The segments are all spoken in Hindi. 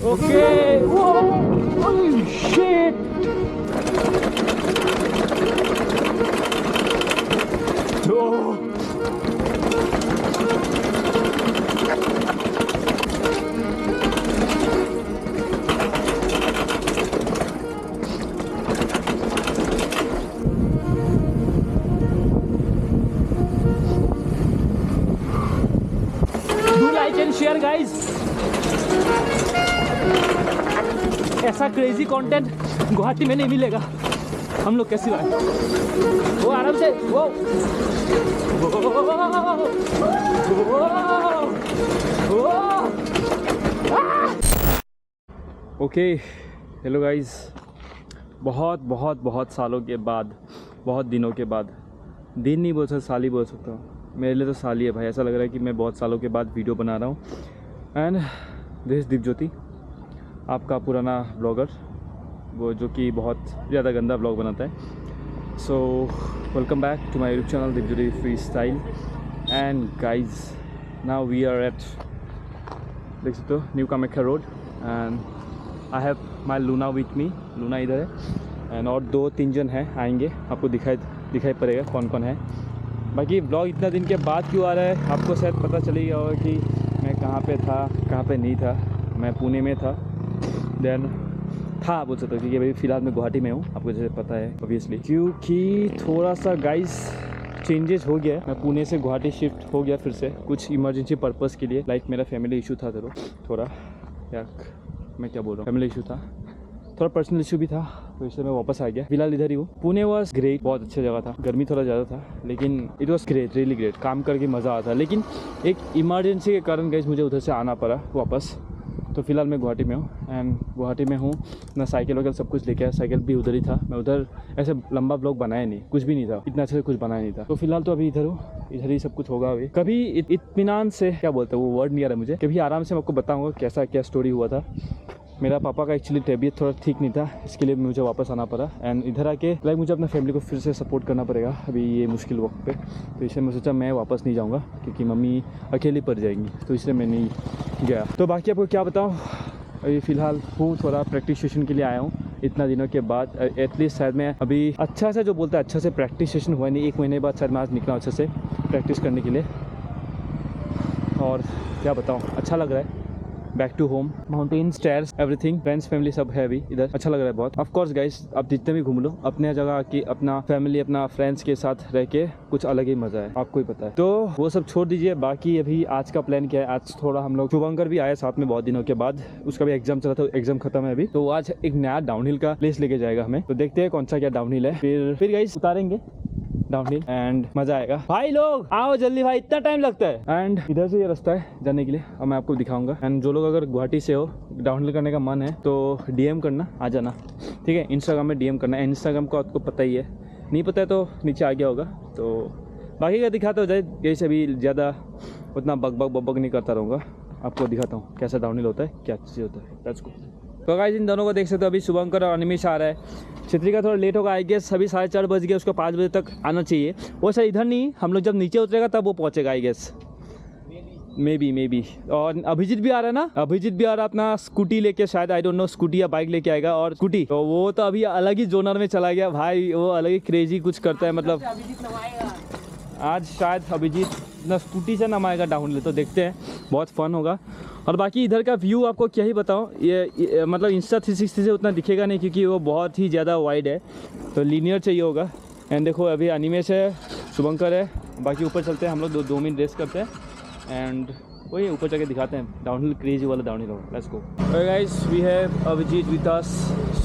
Okay. Whoa. Holy shit. Oh. Do like and share, guys. ऐसा क्रेजी कंटेंट गुवाहाटी में नहीं मिलेगा। हम लोग कैसी बात, वो आराम से वो ओके। हेलो गाइस, बहुत बहुत बहुत सालों के बाद, बहुत दिनों के बाद, दिन नहीं बोल सकता, साल ही बोल सकता हूँ। मेरे लिए तो साल ही है भाई। ऐसा लग रहा है कि मैं बहुत सालों के बाद वीडियो बना रहा हूँ। एंड दिस दीपज्योति, आपका पुराना ब्लॉगर, वो जो कि बहुत ज़्यादा गंदा ब्लॉग बनाता है। So welcome back to my YouTube channel Deepjyoti free style. And guys, now we are at, देख सकते हो, new Kamakhya road. And I have my Luna with me. Luna इधर है एंड और 2-3 जन हैं, आएंगे, आपको दिखाई पड़ेगा कौन कौन है। बाकी ब्लॉग इतना दिन के बाद क्यों आ रहा है, आपको शायद पता चल ही गया होगा कि मैं कहाँ पे था, कहाँ पे नहीं था। मैं पुणे में था, देन था बोल सकते हो, क्योंकि अभी फ़िलहाल मैं गुवाहाटी में हूँ, आपको जैसे पता है ऑब्वियसली। क्योंकि थोड़ा सा गाइस चेंजेस हो गया है। मैं पुणे से गुवाहाटी शिफ्ट हो गया फिर से, कुछ इमरजेंसी पर्पस के लिए। लाइक मेरा फैमिली इशू था थोड़ा, या मैं क्या बोल रहा हूँ, फैमिली इशू था, थोड़ा पर्सनल इशू भी था, तो इसलिए मैं वापस आ गया। फिलहाल इधर ही हूँ। पुणे वॉज ग्रेट, बहुत अच्छा जगह था। गर्मी थोड़ा ज़्यादा था, लेकिन it was great, really great. काम करके मज़ा आता। लेकिन एक इमरजेंसी के कारण गाइस मुझे उधर से आना पड़ा वापस। तो फिलहाल मैं गुवाहाटी में हूँ। एंड गुवाहाटी में हूँ, ना साइकिल वगैरह सब कुछ लेके आया। साइकिल भी उधर ही था। मैं उधर ऐसे लंबा ब्लॉग बनाया नहीं, कुछ भी नहीं था, इतना अच्छे से कुछ बनाया नहीं था। तो फिलहाल तो अभी इधर हूँ, इधर ही सब कुछ होगा। अभी कभी इत्मीनान से, क्या बोलते हैं वो वर्ड नहीं आ रहा मुझे, कभी आराम से मैं आपको बताऊँगा कैसा क्या स्टोरी हुआ था। मेरा पापा का एक्चुअली तबीयत थोड़ा ठीक नहीं था, इसके लिए मुझे वापस आना पड़ा। एंड इधर आके लाइक मुझे अपना फैमिली को फिर से सपोर्ट करना पड़ेगा अभी ये मुश्किल वक्त पे। तो इसलिए मैं सोचा मैं वापस नहीं जाऊँगा, क्योंकि मम्मी अकेली पड़ जाएंगी, तो इसलिए मैं नहीं गया। तो बाकी आपको क्या बताऊँ, अभी फ़िलहाल हूँ, थोड़ा प्रैक्टिस सेशन के लिए आया हूँ इतना दिनों के बाद। एटलीस्ट शायद मैं अभी अच्छा से, जो बोलता है अच्छा से प्रैक्टिस सेशन हुआ नहीं, 1 महीने बाद शायद मैं आज निकला अच्छे से प्रैक्टिस करने के लिए। और क्या बताऊँ, अच्छा लग रहा है। Back to home, mountain, stairs, everything, friends family सब है अभी इधर। अच्छा लग रहा है बहुत। ऑफ कोर्स गाइस, आप जितने भी घूम लो, अपने जगह की अपना फैमिली, अपना फ्रेंड्स के साथ रह के कुछ अलग ही मज़ा है, आपको ही पता है। तो वो सब छोड़ दीजिए। बाकी अभी आज का प्लान क्या है, आज थोड़ा हम लोग, शुभंकर भी आए साथ में बहुत दिनों के बाद, उसका भी एग्जाम चला था, एग्जाम खत्म है अभी। तो आज एक नया डाउनहिल का प्लेस लेके जाएगा हमें, तो देखते हैं कौन सा क्या डाउनहिल है। फिर गाइस उतारेंगे डाउनहिल एंड मजा आएगा। भाई लोग आओ जल्दी भाई, इतना टाइम लगता है। एंड इधर से ये रास्ता है जाने के लिए, अब मैं आपको दिखाऊंगा। एंड जो लोग अगर गुवाहाटी से हो, डाउनहिल करने का मन है, तो डीएम करना, आ जाना, ठीक है। इंस्टाग्राम में डीएम करना है। इंस्टाग्राम को आपको पता ही है, नहीं पता है तो नीचे आ गया होगा। तो बाकी का दिखाते हो जाए, जैसे अभी ज़्यादा उतना बग नहीं करता रहूँगा, आपको दिखाता हूँ कैसा डाउनहिल होता है, क्या चीज़ होता है। Let's go. तो गाइस इन दोनों को देख सकते हो, अभी शुभंकर और अनिमेश आ रहा है। छतरी का थोड़ा लेट होगा आई गेस, अभी 4:30 बज गया, उसको 5 बजे तक आना चाहिए। वो सर इधर नहीं, हम लोग जब नीचे उतरेगा तब वो पहुंचेगा आई गेस, मे बी। और अभिजीत भी आ रहा है ना, अभिजीत भी आ रहा है अपना स्कूटी लेके, शायद आई डोंट नो, स्कूटी या बाइक लेके आएगा। और स्कूटी तो वो तो अभी अलग ही जोनर में चला गया भाई, वो अलग ही क्रेजी कुछ करता है। मतलब आज शायद अभिजीत ना स्कूटी से नमाएगा डाउनहिल, तो देखते हैं, बहुत फन होगा। और बाकी इधर का व्यू आपको क्या ही बताऊँ, ये मतलब इंस्टा 360 से उतना दिखेगा नहीं, क्योंकि वो बहुत ही ज़्यादा वाइड है, तो लीनियर चाहिए होगा। एंड देखो अभी अनिमेश है, शुभंकर है, बाकी ऊपर चलते हैं हम लोग, 2 मिनट रेस्ट करते हैं एंड वही ऊपर जाके दिखाते हैं डाउनहिल, क्रेजी वाला डाउनहिल होगा। Let's go guys, we have Abhijeet with us.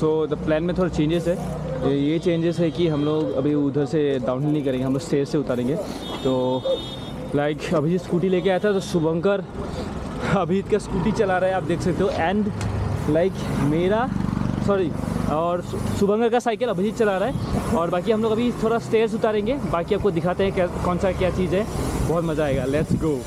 So the plan में थोड़ा चेंजेस है। ये चेंजेस है कि हम लोग अभी उधर से डाउनहिल नहीं करेंगे, हम लोग स्टेयर से उतारेंगे। तो लाइक अभिजीत स्कूटी लेके आया था, तो शुभंकर अभिजीत का स्कूटी चला रहा है, आप देख सकते हो। एंड लाइक और शुभंकर का साइकिल अभिजीत चला रहा है। और बाकी हम लोग अभी थोड़ा स्टेयर्स उतारेंगे, बाकी आपको दिखाते हैं कौन सा क्या चीज़ है, बहुत मज़ा आएगा। Let's go.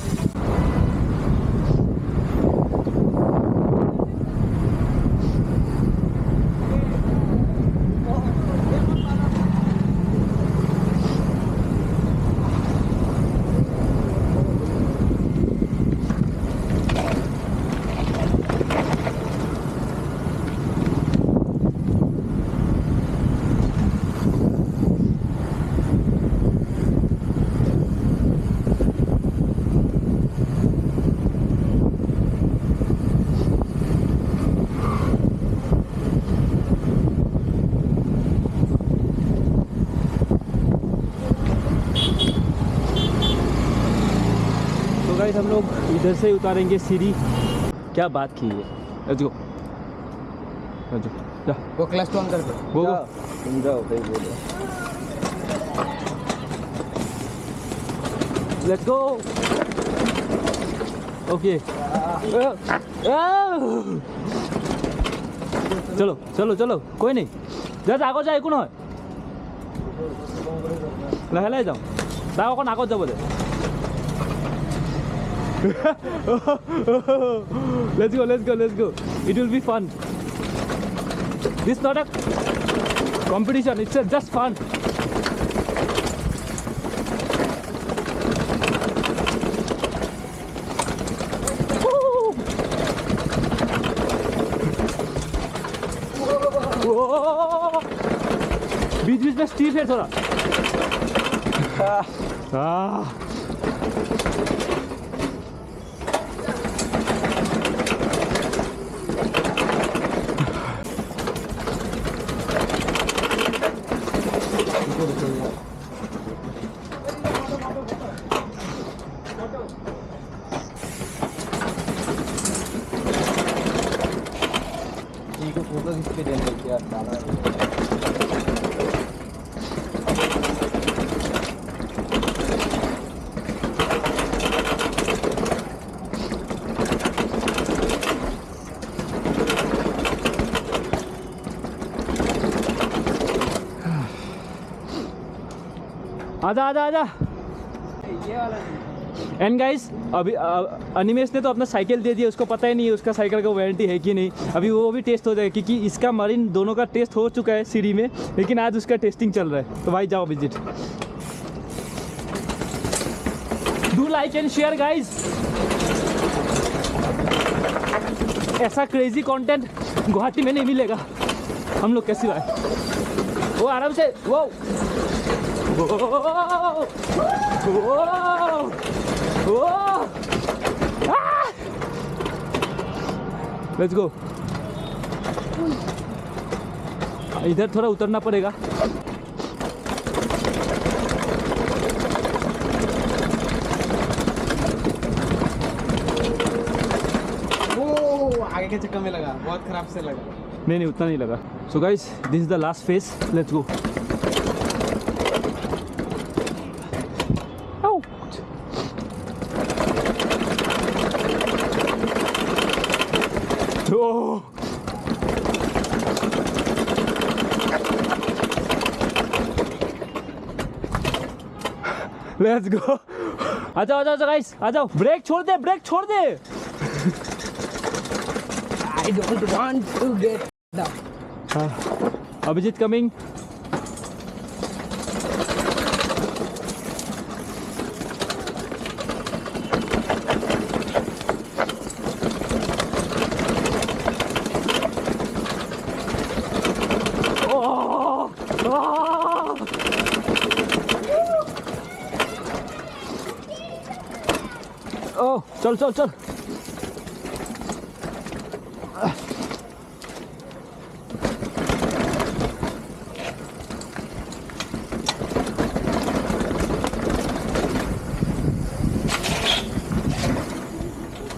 हम लोग इधर से उतारेंगे सीढ़ी। क्या बात की है, लेट्स गो जा। वो क्लच ऑन कर दो। गो तुम जाओ भाई, बोलो। Let's go. ओके चलो चलो चलो, कोई नहीं, জাস্ট আগত যায়, একো নহয়, লাহে লাহে যাওঁ, তাক অকণ আগত যাব দে। Let's go, let's go, let's go. It will be fun. This is not a competition, it's just fun. बीच बीच में स्टीफ है थोड़ा। फोटो खींच के देने क्या डाला है। आजा आजा आजा। ये वाला एंड गाइस, अभी अनिमेश ने तो अपना साइकिल दे दिया, उसको पता ही नहीं है उसका साइकिल का वारंटी है कि नहीं। अभी वो भी टेस्ट हो जाएगा, क्योंकि इसका मरीन दोनों का टेस्ट हो चुका है सीढ़ी में, लेकिन आज उसका टेस्टिंग चल रहा है। तो भाई जाओ visit, do like and share guys. ऐसा क्रेजी कंटेंट गुवाहाटी में नहीं मिलेगा। हम लोग कैसी बात, वो आराम से, वो लेट्स गो। इधर थोड़ा उतरना पड़ेगा। आगे के चक्कर में लगा, बहुत खराब से लगा। नहीं नहीं, उतना नहीं लगा। So guys, this is the last phase, let's go. Let's go. आ जाओ आ जाओ गाइस, आ जाओ। ब्रेक छोड़ दे, ब्रेक छोड़ दे। I don't want to get down. Abhijeet coming. ओह चल चल चल।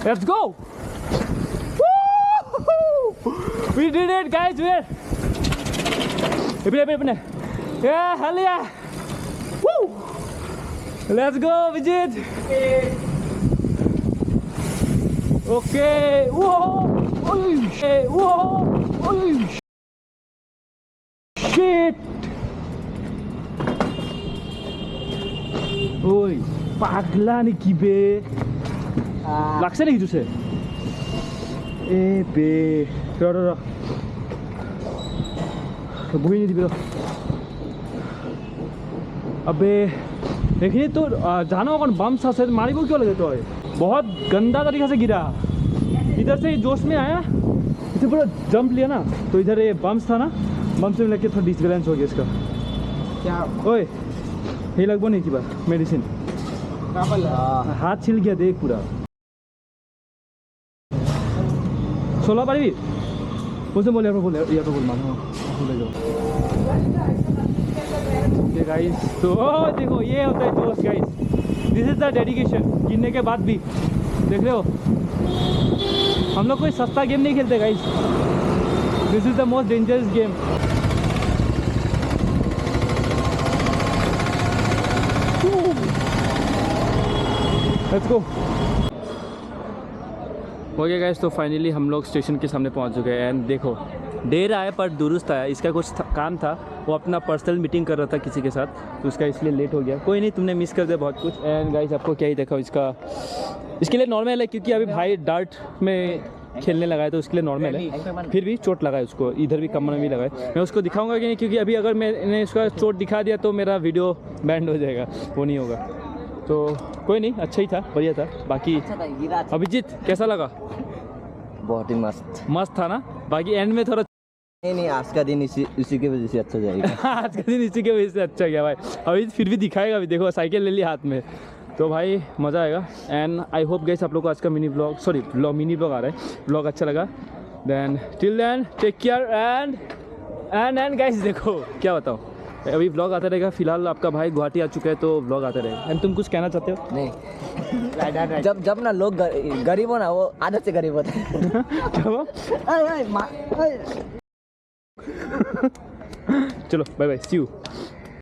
Let's go! Woo! We did it, guys! We're yeah, hell yeah! Woo! Let's go, Vijit! Okay! Whoa! Hey, whoa! Shit! Oi, pagla ni kibe. লাগছে নাকি জুসে? এ বে র বহি নি দিবি। अबे देखिए तो जानो कौन बम सा से मारी को क्यों लगे तो है? बहुत गंदा तरीके से गिरा। इधर से जोश में आया, इसे पूरा जंप लिया ना, तो इधर ये बम्स था ना, बम से लग के थोड़ा डिसबैलेंस हो गया इसका। क्या ओए ये लगभग नहीं की बात मेडिसिन हाथ छिल गया, देख पूरा। 16 पारिबी मुझसे बोले या तो बोल मानो बोले जाओ। ओके गाइस, तो देखो ये होता है जोश guys, this is the dedication. गिरने के बाद भी देख रहे हो, हम लोग कोई सस्ता गेम नहीं खेलते guys, this is the most dangerous game. Let's go. Okay guys, तो फाइनली हम लोग स्टेशन के सामने पहुंच चुके हैं। एंड देखो, देर आया पर दुरुस्त आया। इसका कुछ काम था, वो अपना पर्सनल मीटिंग कर रहा था किसी के साथ, तो उसका इसलिए लेट हो गया। कोई नहीं, तुमने मिस कर दिया बहुत कुछ। एंड गाइस, आपको क्या ही देखा, इसके लिए नॉर्मल है, क्योंकि अभी भाई डार्ट में खेलने लगा है, तो उसके लिए नॉर्मल है। फिर भी चोट लगा है उसको, इधर भी कमर में भी लगा है। मैं उसको दिखाऊंगा कि नहीं, क्योंकि अभी अगर मैंने उसका चोट दिखा दिया तो मेरा वीडियो बैंड हो जाएगा, वो नहीं होगा। तो कोई नहीं, अच्छा ही था, बढ़िया था। बाकी अभिजीत कैसा लगा? बहुत ही मस्त। मस्त था ना? बाकी एंड में थोड़ा नहीं, आज का दिन इसी की वजह से अच्छा जाएगा। आज का दिन इसी के वजह से अच्छा गया भाई। अभी फिर भी दिखाएगा, अभी देखो साइकिल ले ली हाथ में, तो भाई मज़ा आएगा। एंड आई होप गाइस आप लोग को आज का मिनी ब्लॉग आ रहा है, ब्लॉग अच्छा लगा। Then till then take care and guys, देखो क्या बताओ, अभी ब्लॉग आता रहेगा। फिलहाल आपका भाई गुवाहाटी आ चुका है, तो ब्लॉग आता रहेगा। एंड तुम कुछ कहना चाहते हो? नहीं, जब ना लोग गरीब हो ना, वो आदत से गरीब होते हैं। चलो बाय बाय, सी यू।